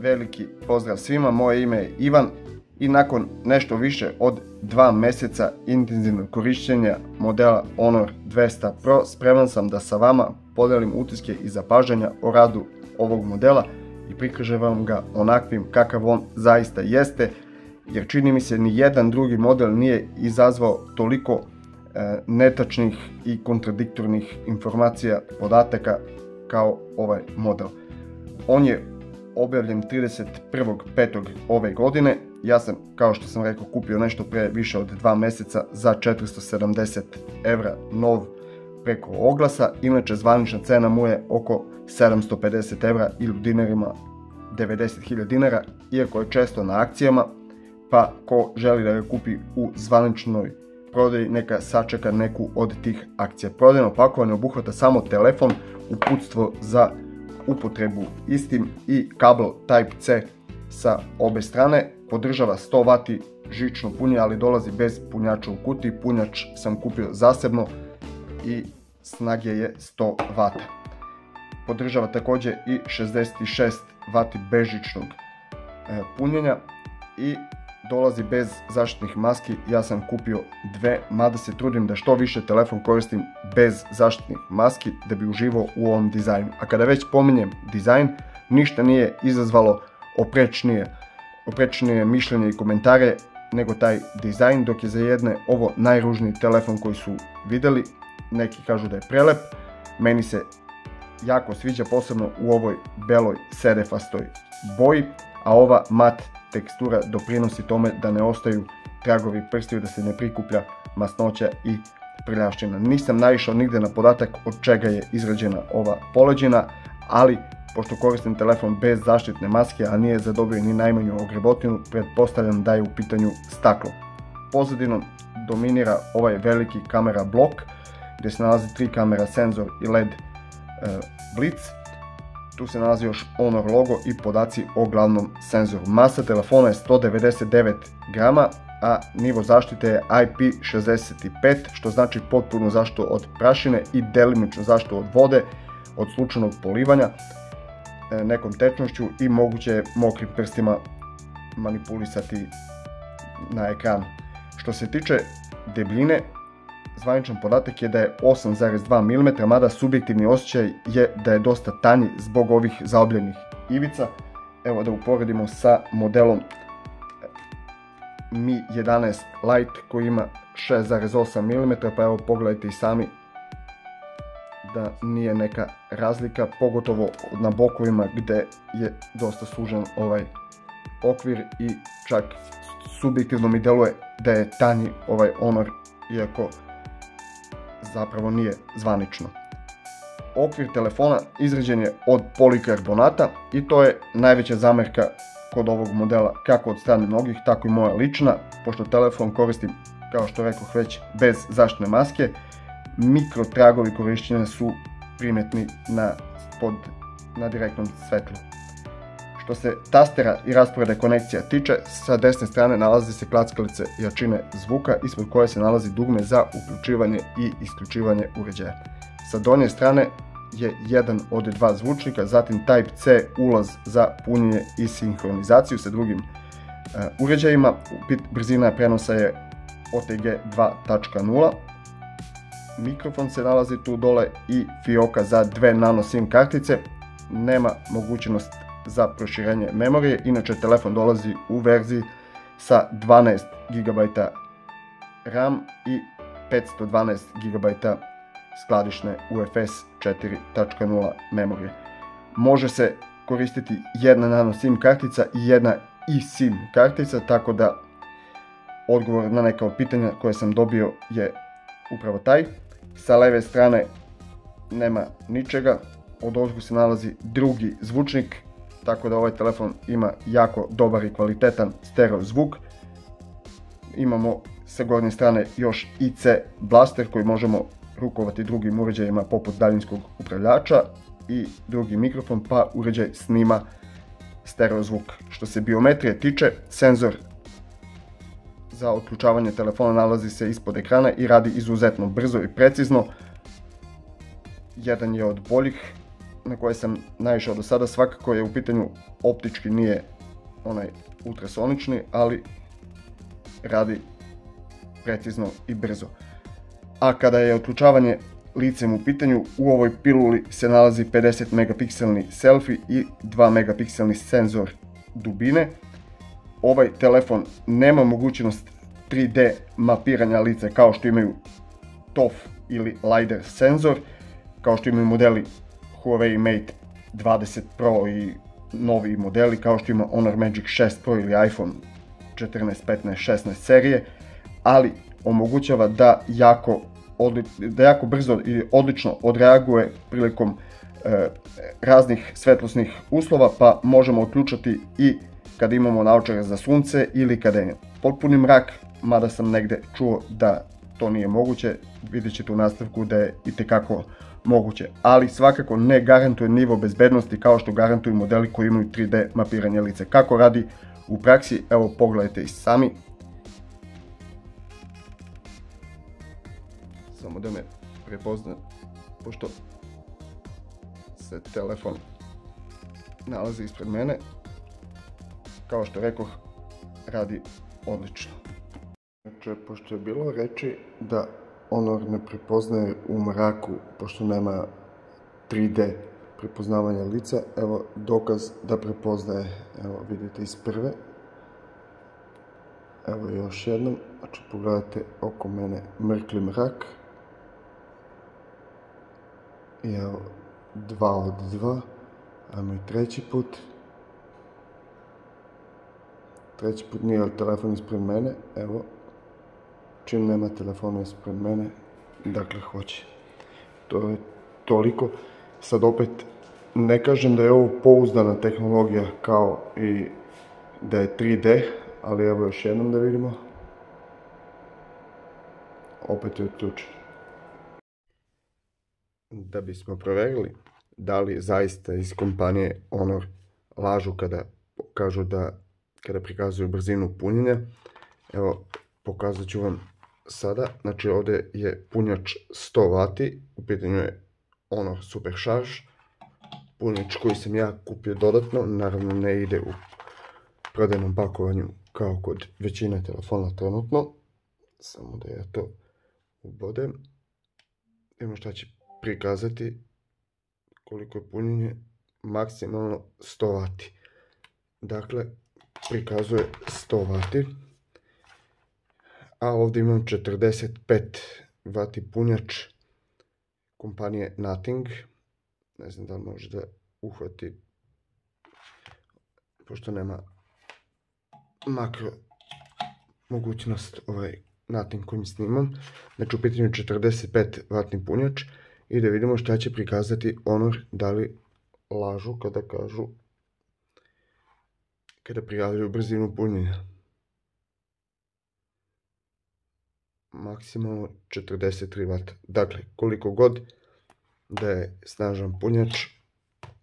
veliki pozdrav svima, moje ime je Ivan i nakon nešto više od 2 mjeseca intenzivnog korištenja modela Honor 200 Pro spreman sam da sa vama podelim utiske i zapažanja o radu ovog modela i prikažem vam ga onakvim kakav on zaista jeste, jer čini mi se ni jedan drugi model nije izazvao toliko netačnih i kontradiktornih informacija, podataka kao ovaj model. On je objavljen 31.5. ove godine. Ja sam, kao što sam rekao, kupio nešto pre više od 2 mjeseca za 470 € nov preko oglasa. Inače, zvanična cena mu je oko 750 € ili u dinarima 90.000 dinara, iako je često na akcijama, pa ko želi da ga kupi u zvaničnoj prodaji neka sačeka neku od tih akcija. Prodajno pakovanje obuhvata samo telefon, uputstvo za upotrebu istim i kabel Type-C sa obe strane. Podržava 100 W žično punjenje, ali dolazi bez punjača u kutiji. Punjač sam kupio zasebno i snage je 100 W. Podržava također i 66 W bežičnog punjenja i dolazi bez zaštitnih maski. Ja sam kupio 2, mada se trudim da što više telefon koristim bez zaštitnih maski da bi uživao u ovom dizajnu. A kada već pominjem dizajn, ništa nije izazvalo oprečnije mišljenje i komentare nego taj dizajn, dok je za jedne ovo najružniji telefon koji su vidjeli. Neki kažu da je prelep, meni se jako sviđa, posebno u ovoj beloj serefastoj boji, a ova mat tekstura doprinosi tome da ne ostaju tragovi prstiju, da se ne prikuplja masnoća i prljavština. Nisam naišao nigde na podatak od čega je izrađena ova poleđina, ali pošto koristim telefon bez zaštitne maske, a nije zadobio ni najmanju ogrebotinu, pretpostavljam da je u pitanju staklo. Pozadinom dominira ovaj veliki kamera blok gdje se nalazi 3 kamera, senzor i LED blic. Tu se nalazi još Honor logo i podaci o glavnom senzoru. Masa telefona je 199 grama, a nivo zaštite je IP65, što znači potpunu zaštitu od prašine i delimičnu zaštitu od vode, od slučajnog polivanja nekom tečnošću i moguće je mokrim prstima manipulisati na ekranu. Što se tiče debljine, zvaničan podatak je da je 8,2 mm, mada subjektivni osjećaj je da je dosta tanji zbog ovih zaobljenih ivica. Evo da uporedimo sa modelom Mi 11 Lite koji ima 6,8 mm, pa evo pogledajte i sami da nije neka razlika, pogotovo na bokovima gdje je dosta sužen ovaj okvir i čak subjektivno mi deluje da je tanji ovaj Honor, iako zapravo nije zvanično. Okvir telefona izrađen je od polikarbonata i to je najveća zamerka kod ovog modela, kako od strane mnogih, tako i moja lična, pošto telefon koristim, kao što rekoh već, bez zaštitne maske. Mikro tragovi korištenja su primjetni na direktnom svetlu. Što se tastera i rasporeda konekcija tiče, sa desne strane nalazi se klackalice jačine zvuka, ispod koje se nalazi dugme za uključivanje i isključivanje uređaja. Sa donje strane je jedan od 2 zvučnika, zatim Type-C ulaz za punjenje i sinhronizaciju sa drugim uređajima. Brzina prenosa je OTG 2.0. Mikrofon se nalazi tu dole i fioka za 2 nano SIM kartice. Nema mogućnost za proširenje memorije, inače telefon dolazi u verziji sa 12 GB RAM i 512 GB skladišne UFS 4.0 memorije. Može se koristiti jedna nano SIM kartica i jedna eSIM kartica, tako da odgovor na neka od pitanja koje sam dobio je upravo taj. Sa leve strane nema ničega, odozgo se nalazi drugi zvučnik, tako da ovaj telefon ima jako dobar i kvalitetan stereo zvuk. Imamo sa gornje strane još IC blaster koji možemo rukovati drugim uređajima poput daljinskog upravljača i drugi mikrofon, pa uređaj snima stereo zvuk. Što se biometrije tiče, senzor za otključavanje telefona nalazi se ispod ekrana i radi izuzetno brzo i precizno. Jedan je od boljih na koje sam naišao do sada svakako je u pitanju optički, nije onaj ultrasonični, ali radi precizno i brzo. A kada je otključavanje licem u pitanju, u ovoj piluli se nalazi 50 megapikselni selfie i 2 megapikselni senzor dubine. Ovaj telefon nema mogućnost 3D mapiranja lica kao što imaju TOF ili LiDAR senzor, kao što imaju modeli Huawei Mate 20 Pro i novi modeli, kao što ima Honor Magic 6 Pro ili iPhone 14, 15, 16 serije, ali omogućava da jako brzo i odlično odreaguje prilikom raznih svetlosnih uslova, pa možemo otključati i kada imamo naočare za sunce ili kada je potpuni mrak, mada sam negde čuo da to nije moguće, vidjet ćete u nastavku da je itekako moguće, ali svakako ne garantuje nivo bezbednosti kao što garantuju modeli koji imaju 3D mapiranje lica. Kako radi u praksi, evo pogledajte i sami. Samo da me prepozna, pošto se telefon nalazi ispred mene. Kao što rekoh, radi odlično. Znači, pošto je bilo reči da Honor ne prepoznaje u mraku, pošto nema 3D prepoznavanja lica, evo dokaz da prepoznaje. Evo vidite iz prve. Evo još jednom, znači pogledajte oko mene mrkli mrak. I evo 2 od 2, ajmo i treći put. Treći put nije telefon ispred mene, evo, čim nema telefona ispred mene, dakle hoće. To je toliko. Sad opet, ne kažem da je ovo pouzdana tehnologija kao i da je 3D, ali evo još jednom da vidimo. Opet je uključen. Da bismo proverili da li zaista iz kompanije Honor lažu kada kažu da kada prikazuju brzinu punjenja, evo pokazat ću vam sada. Znači ovdje je punjač 100 W, u pitanju je Honor Supercharge, punjač koji sam ja kupio dodatno, naravno ne ide u prodajnom pakovanju kao kod većine telefona trenutno. Samo da ja to ubodem. Vidimo šta će prikazati, koliko je punjenje, maksimalno 100 W. Dakle, prikazuje 100 W, a ovdje imam 45 W punjač kompanije Nothing. Ne znam da li može da uhvati, pošto nema makro mogućnost Nothing kojim snimam. Znači u pitanju 45 W punjač i da vidimo šta će prikazati Honor, da li lažu kada kažu, kada prijavljaju brzinu punjenja. Maksimalno 43 W. Dakle, koliko god da je snažan punjač,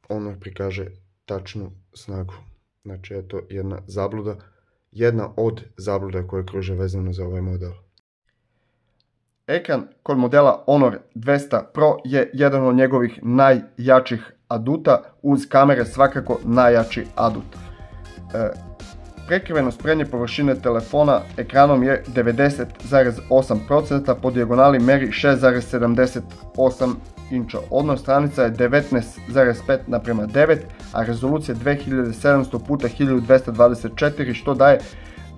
Honor prikaže tačnu snagu. Znači, eto jedna zabluda, jedna od zabluda koje kruže vezano za ovaj model. Ekran kod modela Honor 200 Pro je jedan od njegovih najjačih aduta, uz kamere svakako najjači adut. Prekrivenost prednje površine telefona ekranom je 90,8%, po dijagonali meri 6,78 inča. Odnos stranica je 19,5:9, a rezolucija 2700x1224, što daje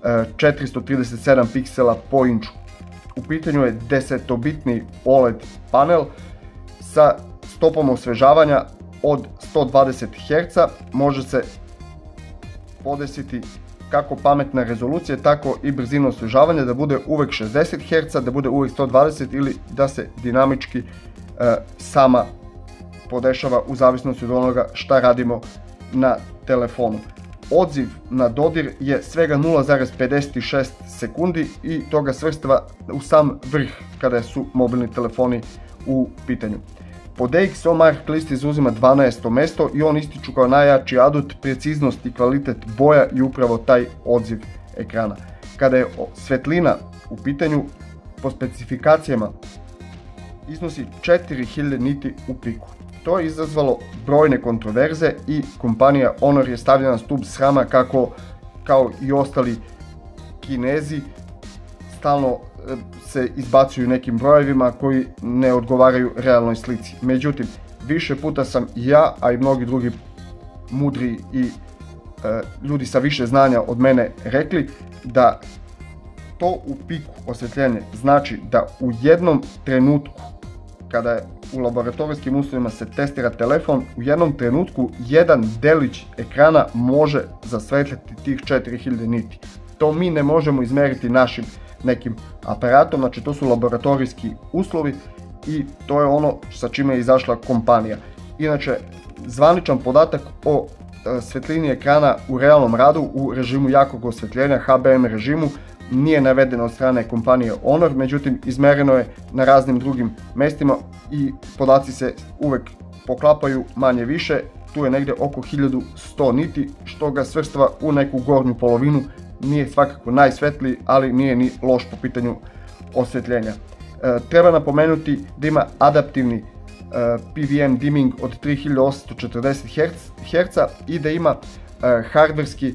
437 piksela po inču. U pitanju je 10-bitni OLED panel sa stopom osvežavanja od 120 Hz. Može se podesiti kako pametna rezolucija, tako i brzina osvežavanja, da bude uvek 60 Hz, da bude uvek 120 ili da se dinamički sama podešava u zavisnosti od onoga šta radimo na telefonu. Odziv na dodir je svega 0,56 sekundi i to ga svrstava u sam vrh kada su mobilni telefoni u pitanju. Po DxO Mark listi zauzima 12. mesto i on ističu kao najjači adut preciznost i kvalitet boja i upravo taj odziv ekrana. Kada je svetlina u pitanju, po specifikacijama iznosi 4000 niti u piku. To je izazvalo brojne kontroverze i kompanija Honor je stavljena na stup srama kao i ostali Kinezi stalno se izbacuju nekim brojevima koji ne odgovaraju realnoj slici. Međutim, više puta sam i ja, a i mnogi drugi mudri i ljudi sa više znanja od mene rekli da to u piku osvjetljenje znači da u jednom trenutku kada je u laboratorijskim uslovima se testira telefon, u jednom trenutku jedan delić ekrana može zasvetljati tih 4000 niti. To mi ne možemo izmeriti našim nekim aparatom, znači to su laboratorijski uslovi i to je ono sa čime je izašla kompanija. Inače, zvaničan podatak o svjetlini ekrana u realnom radu u režimu jakog osvjetljenja, HBM režimu, nije navedeno od strane kompanije Honor, međutim izmereno je na raznim drugim mjestima i podaci se uvek poklapaju manje više, tu je negdje oko 1100 niti, što ga svrstava u neku gornju polovinu, nije svakako najsvetliji, ali nije ni loš po pitanju osvjetljenja. Treba napomenuti da ima adaptivni PVM dimming od 3840 Hz i da ima hardverski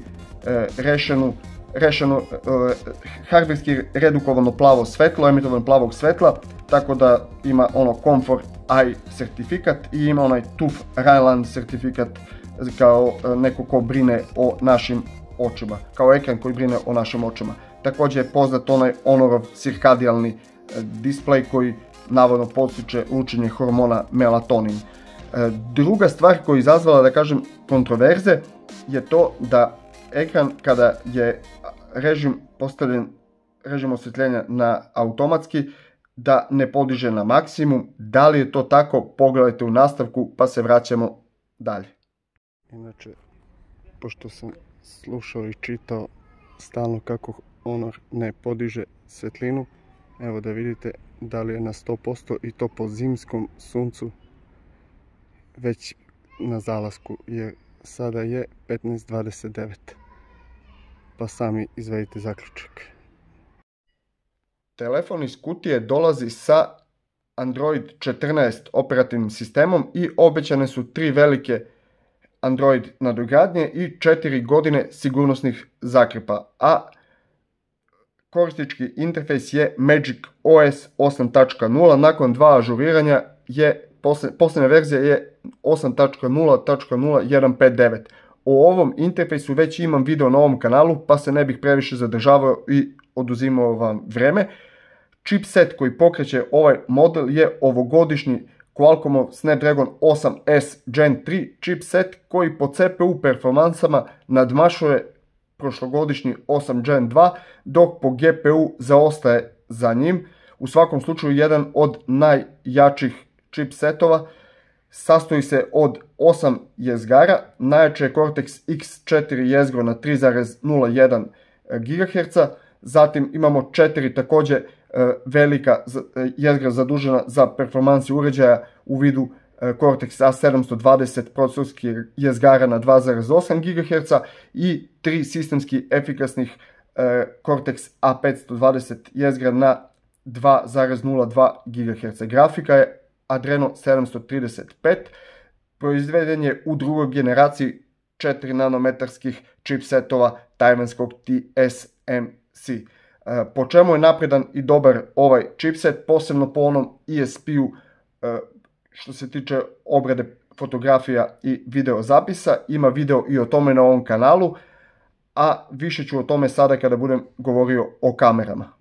hardverski redukovano plavo svetlo, emitovano plavog svetla, tako da ima ono Comfort Eye certifikat i ima onaj TÜV Rheinland certifikat kao neko ko brine o našim očima, kao ekran koji brine o našim očima. Također je poznat onaj Honorov cirkadijalni display koji navodno podstiče lučenje hormona melatonin. Druga stvar koja je izazvala, da kažem, kontroverze je to da ekran kada je režim postavljen, režim osvjetljenja na automatski, da ne podiže na maksimum. Da li je to tako? Pogledajte u nastavku pa se vraćamo dalje. Inače, pošto sam slušao i čitao stalno kako Honor ne podiže svjetlinu, evo da vidite da li je na 100% i to po zimskom suncu već na zalasku, jer sada je 15:29, pa sami izvedite zaključak. Telefon iz kutije dolazi sa Android 14 operativnim sistemom i obećane su 3 velike Android nadogradnje i 4 godine sigurnosnih zakrpa, a korisnički interfejs je Magic OS 8.0, nakon 2 ažuriranja je posljednja verzija je 8.0.0.159. O ovom interfejsu već imam video na ovom kanalu, pa se ne bih previše zadržavao i oduzimao vam vreme. Chipset koji pokreće ovaj model je ovogodišnji Qualcommov Snapdragon 8S Gen 3 chipset koji po CPU performansama nadmašuje prošlogodišnji 8 Gen 2, dok po GPU zaostaje za njim. U svakom slučaju jedan od najjačih chipsetova. Sastoji se od 8 jezgara, najjače je Cortex X4 jezgro na 3,01 GHz, zatim imamo 4 također velika jezgra zadužena za performansi uređaja u vidu Cortex A720 procesorskih jezgara na 2,8 GHz i 3 sistemski efikasnih Cortex A520 jezgra na 2,02 GHz. Grafika je Adreno 735, proizveden je u drugoj generaciji 4 nanometarskih chipsetova tajvanskog TSMC. Po čemu je napredan i dobar ovaj chipset, posebno po onom ESP-u što se tiče obrade fotografija i video zapisa. Ima video i o tome na ovom kanalu, a više ću o tome sada kada budem govorio o kamerama.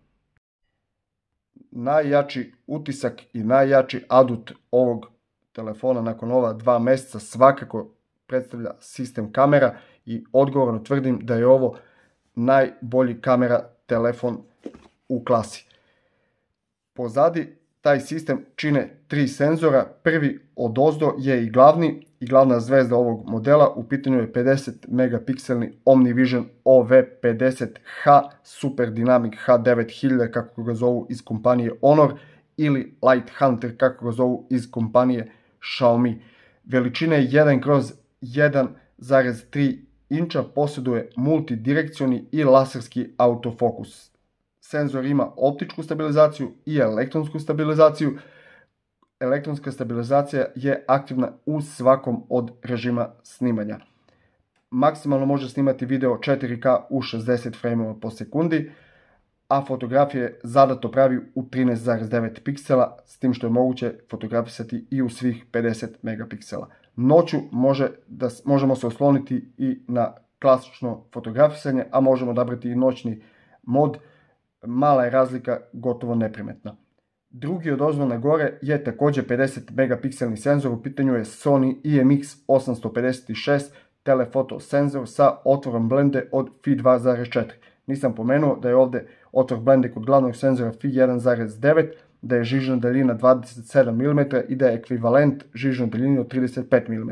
Najjači utisak i najjači adut ovog telefona nakon ova 2 mjeseca svakako predstavlja sistem kamera i odgovorno tvrdim da je ovo najbolji kamera telefon u klasi. Pozadi taj sistem čine 3 senzora, prvi odozdo je i glavna zvezda ovog modela, u pitanju je 50 megapikselni OmniVision OV50H Super Dynamic H9000 kako ga zovu iz kompanije Honor ili Light Hunter kako ga zovu iz kompanije Xiaomi. Veličine 1/1,3 inča, posjeduje multidirekcioni i laserski autofokus. Senzor ima optičku stabilizaciju i elektronsku stabilizaciju. elektronska stabilizacija je aktivna u svakom od režima snimanja. Maksimalno može snimati video 4K u 60 frame po sekundi, a fotografije zadato pravi u 13,9 piksela, s tim što je moguće fotografisati i u svih 50 megapiksela. Noću možemo se osloniti i na klasično fotografisanje, a možemo odabrati i noćni mod. Mala je razlika, gotovo neprimetna. Drugi odozdo na gore je također 50 megapikselni senzor, u pitanju je Sony IMX856 telefoto senzor sa otvorom blende od Fi 2.4. Nisam pomenuo da je ovdje otvor blende kod glavnog senzora Fi 1.9, da je žižna daljina 27 mm i da je ekvivalent žižnoj daljini od 35 mm.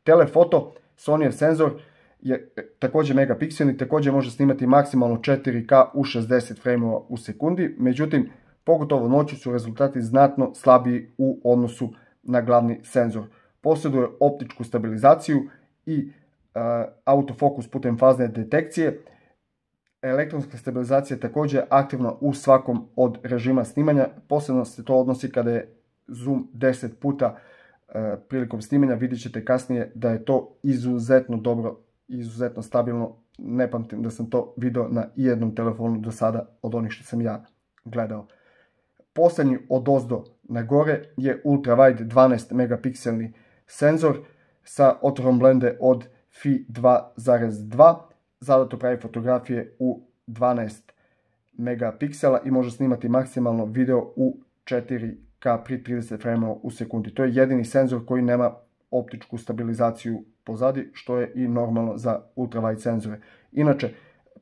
Telefoto Sonyjev senzor je također megapikselni, također može snimati maksimalno 4K u 60 frame u sekundi, međutim, pogotovo noću su rezultati znatno slabiji u odnosu na glavni senzor. Posjeduje optičku stabilizaciju i autofokus putem fazne detekcije. Elektronska stabilizacija je također aktivna u svakom od režima snimanja, posebno se to odnosi kada je zoom 10 puta prilikom snimanja. Vidjet ćete kasnije da je to izuzetno dobro, izuzetno stabilno. Ne pamtim da sam to vidio na jednom telefonu do sada od onih što sam ja gledao. Posljednji odozdo na gore je ultrawide 12 megapikselni senzor sa otvorom blende od Fi 2.2. Zadato pravi fotografije u 12 megapiksela i može snimati maksimalno video u 4K pri 30 frame u sekundi. To je jedini senzor koji nema optičku stabilizaciju pozadi, što je i normalno za ultrawide senzore. Inače,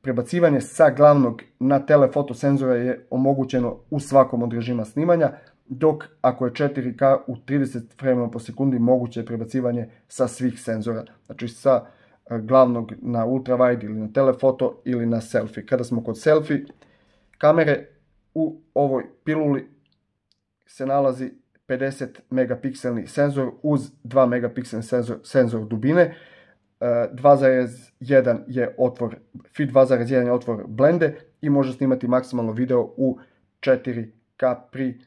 prebacivanje sa glavnog na telefoto senzora je omogućeno u svakom od režima snimanja, dok ako je 4K u 30 frame po sekundi moguće je prebacivanje sa svih senzora. Znači sa glavnog na ultrawide ili na telefoto ili na selfie. Kada smo kod selfie kamere, u ovoj piluli se nalazi 50 megapikselni senzor uz 2 megapikselni senzor dubine. 2.1 je otvor, Fi 2.1 je otvor blende i može snimati maksimalno video u 4K pri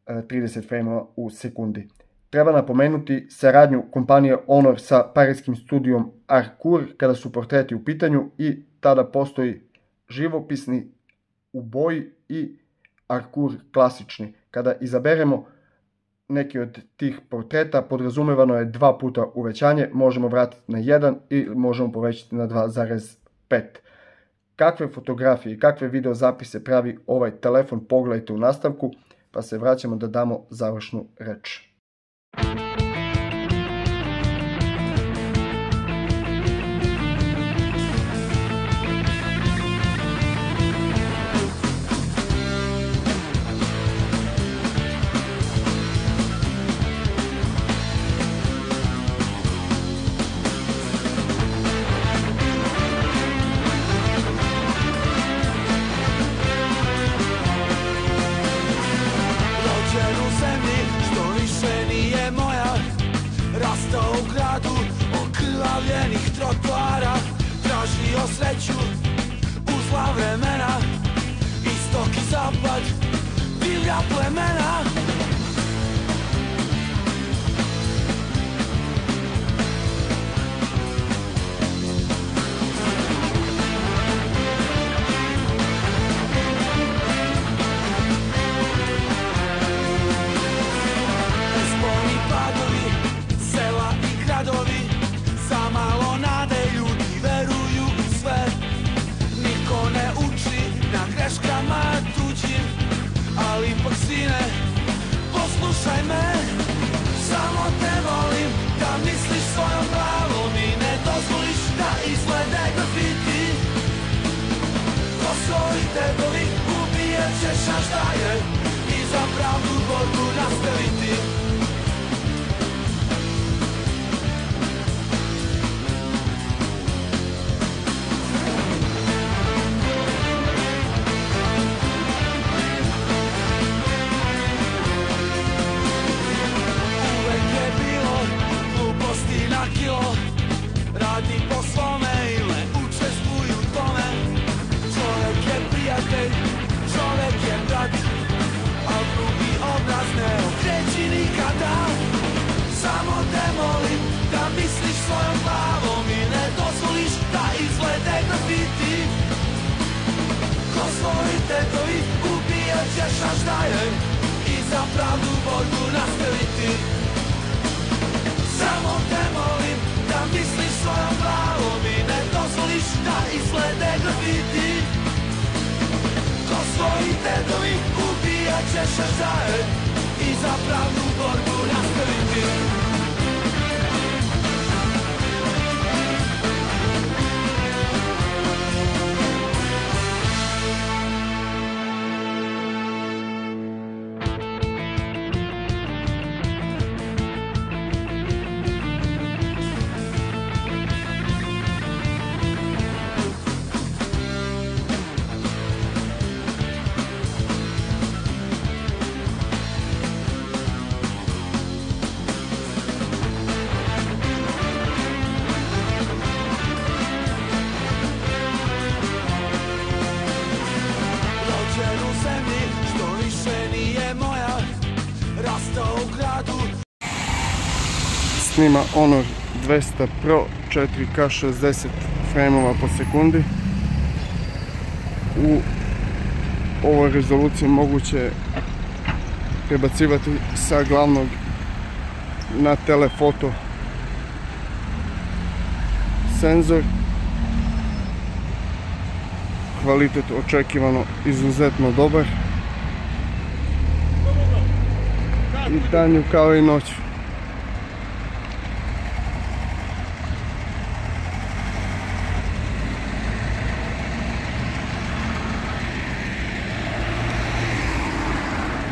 30 frame u sekundi. Treba napomenuti saradnju kompanije Honor sa parijskim studijom Harcourt kada su portreti u pitanju i tada postoji živopisni u boji i Harcourt klasični. Kada izaberemo neki od tih portreta, podrazumevano je 2 puta uvećanje, možemo vratiti na 1 i možemo povećati na 2.5. Kakve fotografije i kakve video zapise pravi ovaj telefon, pogledajte u nastavku, pa se vraćamo da damo završnu reč. Rastao u gradu okrvavljenih trotoara, tražio sreću u zla vremena, istok i zapad, divlja plemena. Bezbolni padovi, sela i gradovi, za malo nade ljudi veruju u sve. Niko ne uči na greškama tuđim, ali ipak sine, poslušaj me. Samo te molim da misliš svojom glavom i ne dozvoliš da izglede grafiti. Kosovi tegovi ubijat ćeš, a šta je, i za pravdu borbu nastaviti. Radi po svome i ne učestvuj u tome. Čovjek je prijatelj, čovjek je brat, al drugi obraz ne okreći. za pravdu borbu nastaviti. Samo te molim da misliš svojom glavom i ne dozvoliš da izglede grafiti. Ko svoji dedovi ubijat ćeš zared i za pravdu borbu nastaviti. Snima Honor 200 Pro 4K 60 frameova po sekundi. U ovoj rezoluciji moguće je prebacivati sa glavnog na telefoto senzor. Kvalitet očekivano izuzetno dobar. I danju kao i noću.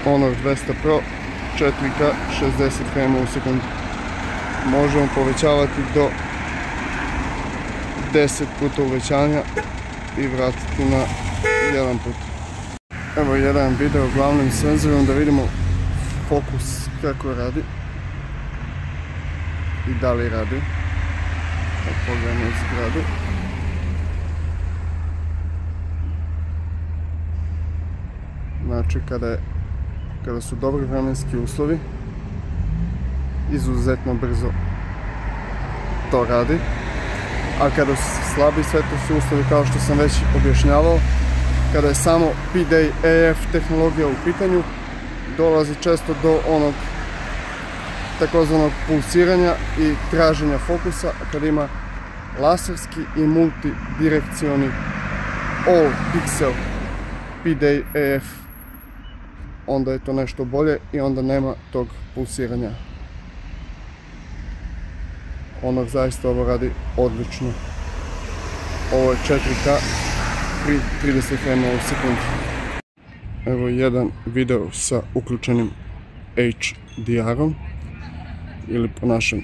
Honor 200 Pro 4K 60 frame u sekundi. Možemo povećavati do 10 puta uvećanja i vratiti na jedan put. Evo jedan video glavnim senzorom da vidimo fokus kako radi i da li radi. Pogledamo zgradu. Znači kada su dobri vremenski uslovi, izuzetno brzo to radi, a kada su slabi svetlosni uslovi, kao što sam već objašnjavao, kada je samo P-Day AF tehnologija u pitanju, dolazi često do onog takozvanog pulsiranja i traženja fokusa, a kada ima laserski i multidirekcioni all pixel P-Day AF, onda je to nešto bolje i onda nema tog pulsiranja. Honor zaista ovo radi odlično. Ovo je 4K pri 30 frame u sekundi. Evo jedan video sa uključenim HDR-om ili po našem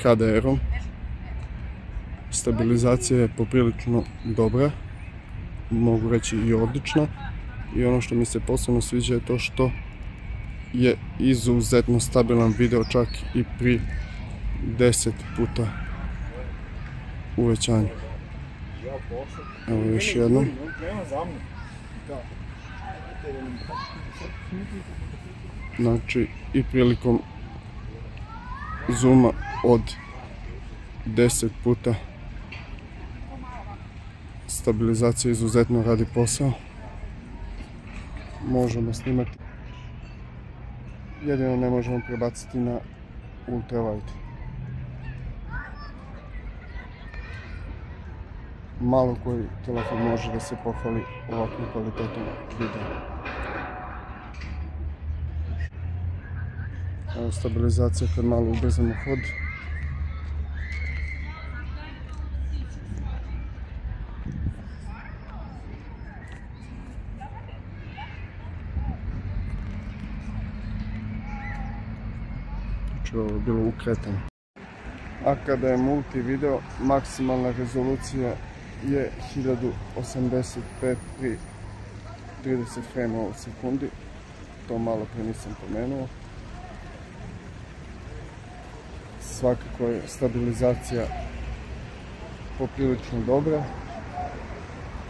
HDR-om. Stabilizacija je poprilično dobra, mogu reći i odlična. I ono što mi se posebno sviđa je to što je izuzetno stabilan video čak i pri 10 puta uvećanju. Evo još jednom. Znači i prilikom zooma od 10 puta stabilizacija izuzetno radi posao. Možemo snimati, jedino ne možemo prebaciti na ultrawide. Malo koji telefon može da se pohvali ovakvom kvalitetom videa. Evo stabilizacija kad malo ubrzamo hod. Ovo je bilo ukretano. A kada je multi video, maksimalna rezolucija je 1080p pri 30 frame u sekundi. To malo pre nisam pomenuo. Svakako je stabilizacija poprilično dobra,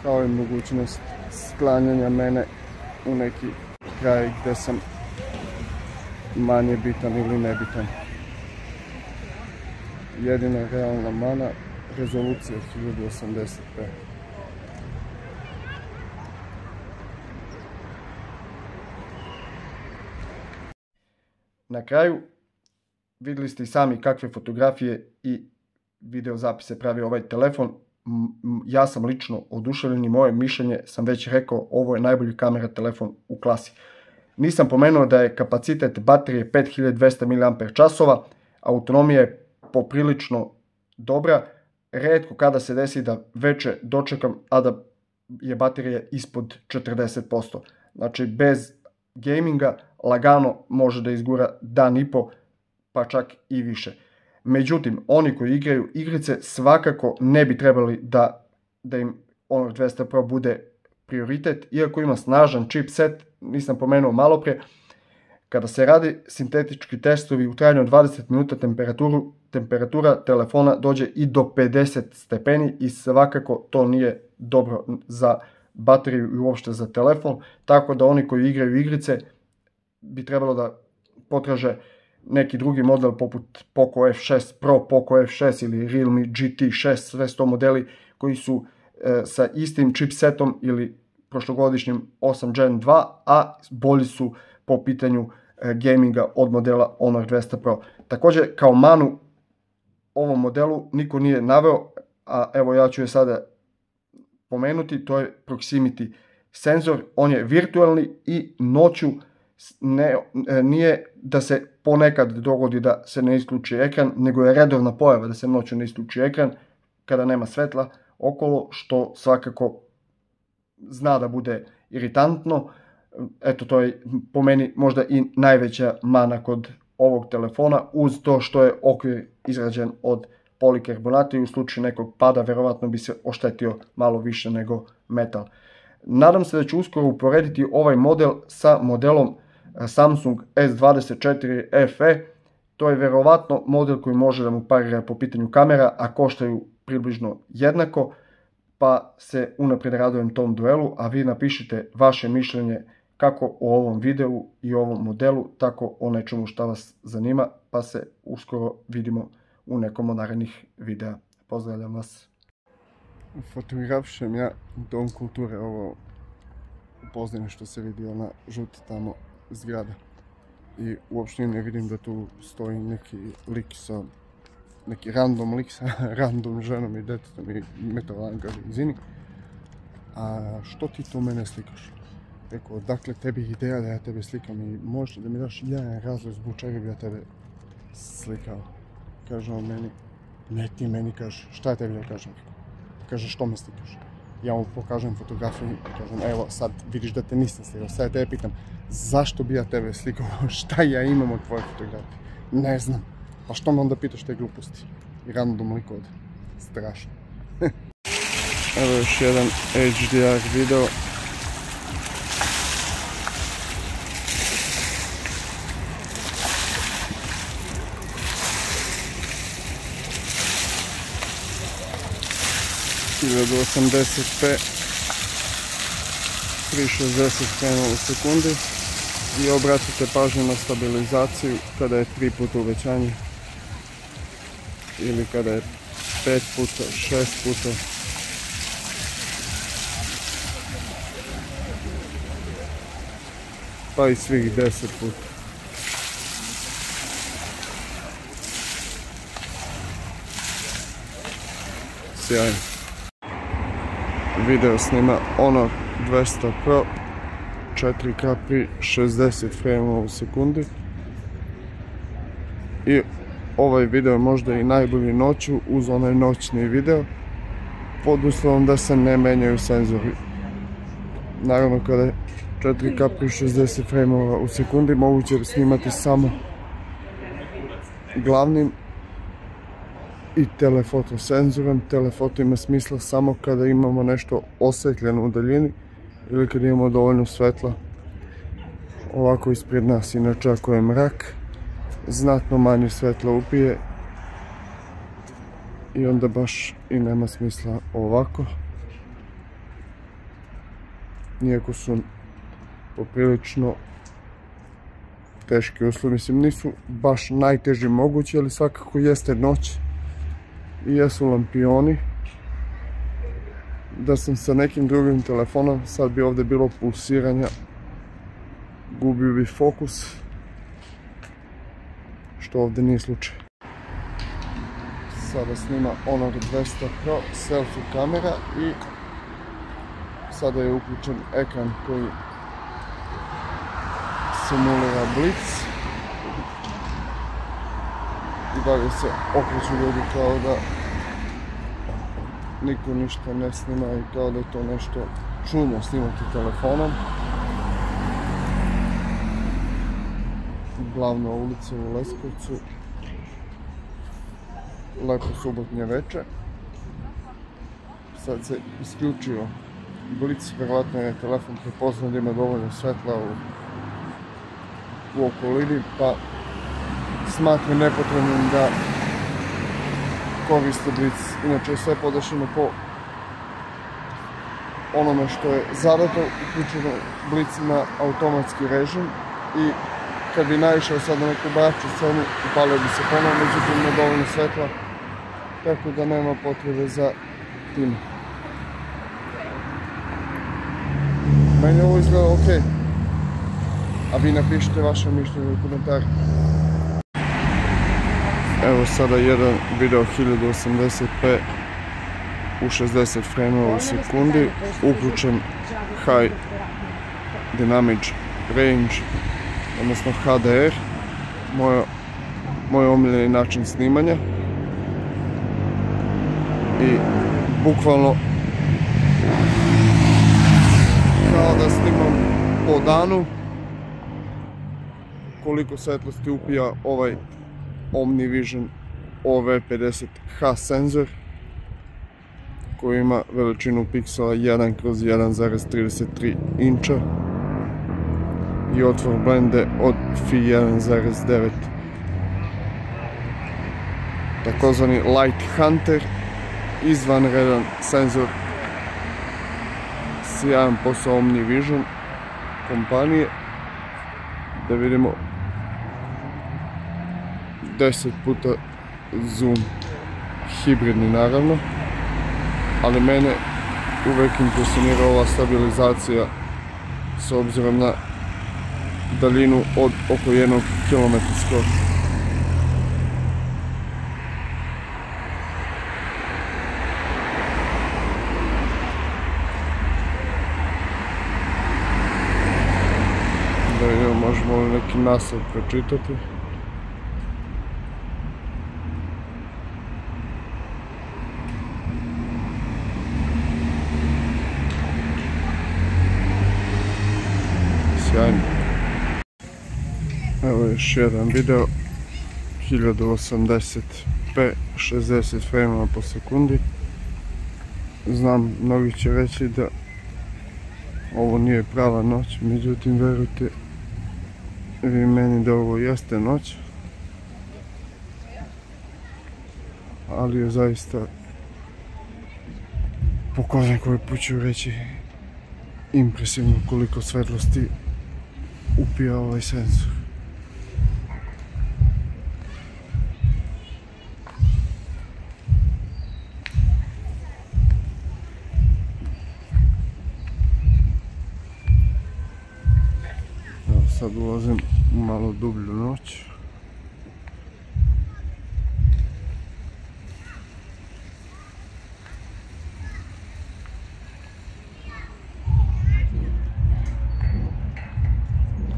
kao i mogućnost sklanjanja mene u neki kraj gdje sam manje bitan ili nebitan. Jedina realna mana, rezolucija 1080p. Na kraju, vidjeli ste i sami kakve fotografije i videozapise pravi ovaj telefon. Ja sam lično oduševljen i moje mišljenje sam već rekao, ovo je najbolji kamera telefon u klasi. Nisam pomenuo da je kapacitet baterije 5200 mAh, autonomija je poprilično dobra, rijetko kada se desi da veče dočekam, a da je baterija ispod 40%. Znači bez gaminga lagano može da izgura dan i po, pa čak i više. Međutim, oni koji igraju igrice svakako ne bi trebali da im Honor 200 Pro bude prioritet, iako ima snažan chipset, nisam pomenuo malo prije. Kada se radi sintetički testovi u trajanju od 20 minuta, temperatura telefona dođe i do 50 stepeni i svakako to nije dobro za bateriju i uopšte za telefon, tako da oni koji igraju igrice bi trebalo da potraže neki drugi model poput Poco F6 Pro, Poco F6 ili Realme GT6, sve sto modeli koji su sa istim chipsetom ili prošlogodišnjim 8 Gen 2, a bolji su po pitanju gaminga od modela Honor 200 Pro. Također kao manu ovom modelu niko nije naveo, a evo ja ću je sada pomenuti, to je proximity senzor. On je virtualni i noću nije da se ponekad dogodi da se ne isključi ekran, nego je redovna pojava da se noću ne isključi ekran kada nema svetla okolo, što svakako zna da bude iritantno. Eto, to je po meni možda i najveća mana kod ovog telefona, uz to što je okvir izrađen od polikarbonata i u slučaju nekog pada verovatno bi se oštetio malo više nego metal. Nadam se da ću uskoro uporediti ovaj model sa modelom Samsung S24 FE. To je verovatno model koji može da mu parira po pitanju kamera, a koštaju približno jednako, pa se unaprijed radujem tom duelu, a vi napišite vaše mišljenje kako o ovom videu i ovom modelu, tako o nečemu šta vas zanima, pa se uskoro vidimo u nekom od narednih videa. Pozdravljam vas. Fotografišem ja Dom kulture, ovo pozdravljam što se vidi ona žuta tamo zgrada. I uopšte ne vidim da tu stoji neki lik sa, neki random lik sa random ženom i detetom i metalan, kaže, izvini. A što ti to mene slikaš? Rekao, dakle tebi ideja da ja tebe slikam i možeš da mi daš jedan razlog zbog čega bi ja tebe slikao? Kaže on meni, ne ti meni, kaže, šta je tebi da kažem? Kaže, što me slikaš? Ja mu pokažem fotografiju i kažem, evo sad vidiš da te nisam slikao, sad ja tebe pitam, zašto bi ja tebe slikao, šta ja imam od tvoje fotografije? Ne znam, pa što me onda pitaš te gluposti? I random lik ode, strašno. Evo još jedan HDR video. Do 80p 360 frame u sekundi i obratite pažnju na stabilizaciju kada je 3 puta uvećanje ili kada je 5 puta, 6 puta. Pa i svih 10 puta. Sjajno. Video snima Honor 200 Pro 4K pri 60 frame u sekundi. I ovaj video je možda i najbolji noću uz onaj noćni video, pod uslovom da se ne menjaju senzori. Naravno kada je 4K pri 60 frame u sekundi moguće je snimati samo glavnim i telefoto senzorom. Telefoto ima smisla samo kada imamo nešto osvetljeno u daljini ili kada imamo dovoljno svetla. Ovako ispred nas, inače ako je mrak, znatno manje svetla upije i onda baš i nema smisla ovako. Iako su poprilično teški uslovi, mislim nisu baš najteži mogući, ali svakako jeste noć i jesu lampioni. Da sam sa nekim drugim telefonom, sad bi ovdje bilo pulsiranja, gubio bi fokus što ovdje nije slučaj. Sada snima Honor 200 Pro selfie kamera i sada je uključen ekran koji simulira blic i dalje se okreću ljudi kao da niko ništa ne snima i kao da je to nešto čudno snimati telefonom. Glavna ulica u Leskovcu, lepo subotnje večer. Sad se isključio blic, vjerojatno je telefon prepoznao da ima dovoljno svetla u okolini, pa smatra nepotrebnim da koriste blic. Inače je sve podešeno po onome što je zadato, uključeno blic na automatski režim i kad bi naišao sad na neku braću scenu, upalio bi se ponovno, međutim ima dovoljno svetla, tako da nema potrebe za tim. Meni ovo izgleda ok, a vi napišite vaše mišljenje u komentar. Evo sada jedan video 1080p u 60 frame u sekundi, uključen High Dynamic Range, odnosno HDR, moj omiljeni način snimanja. I bukvalno kao da snimam po danu, koliko svetlosti upija ovaj OmniVision OV50H senzor koji ima veličinu piksela 1/1,33 inča i otvor blende od fi 1,9. Takozvani Light Hunter, izvanredan senzor, sjajan posao OmniVision kompanije. Da vidimo 10 puta zoom, hibridni naravno, ali mene uvijek impresionira ova stabilizacija s obzirom na daljinu od oko 1 km skoro. Da vidimo, možemo li neki naslov pročitati. Sjajno. Evo još jedan video 1080p 60 frame po sekundi. Znam, mnogi će reći da ovo nije prava noć, međutim verujte vi meni da ovo jeste noć, ali je zaista, po ko zna koji put ću reći, impresivno koliko svetlosti upija ovaj senzor. Sad ulazim u malo dublju noć.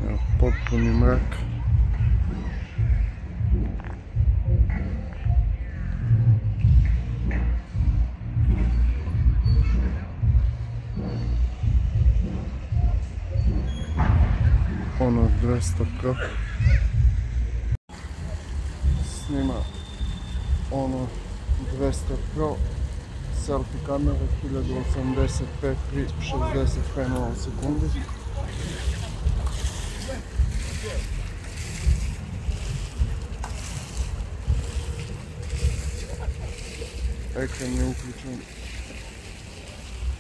Evo, potpuni mrak. Honor 200 Pro snima Honor 200 Pro selfie kamera 1080p pri 60 frame u sekundi. Ekran je uključen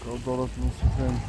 kao dodatno osvjetljenje.